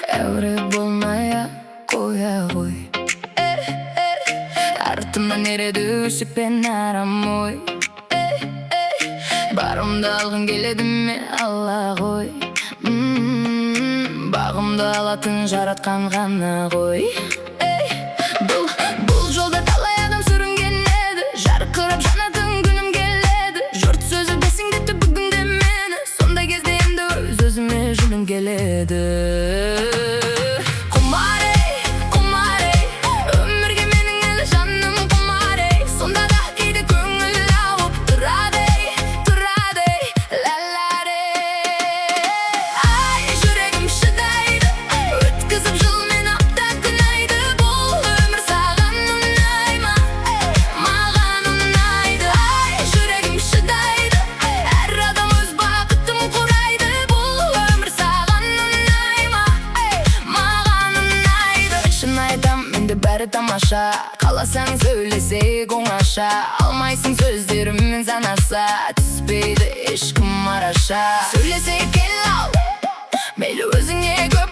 Evre болмай қоя қой. Артымнан ереді өшік пен арам ой. Барымды алғың келеді ме, алла ғой. Бағымды алатын жаратқан ғана ғой. Бұл жолда талай адам сүрінген еді. Жарқырап жанатын күнім келеді. Жұрт сөзі бәсеңдетті бүгінде мені. Сондай кезде енді өз-өзіме жыным келеді. Бәрі тамаша, қаласаң сөйлесек оңаша. Алмайсың сөздеріммен санаса, түспейді ешкім араша. Сөйлесек кел ал, мейлі өзіңе көп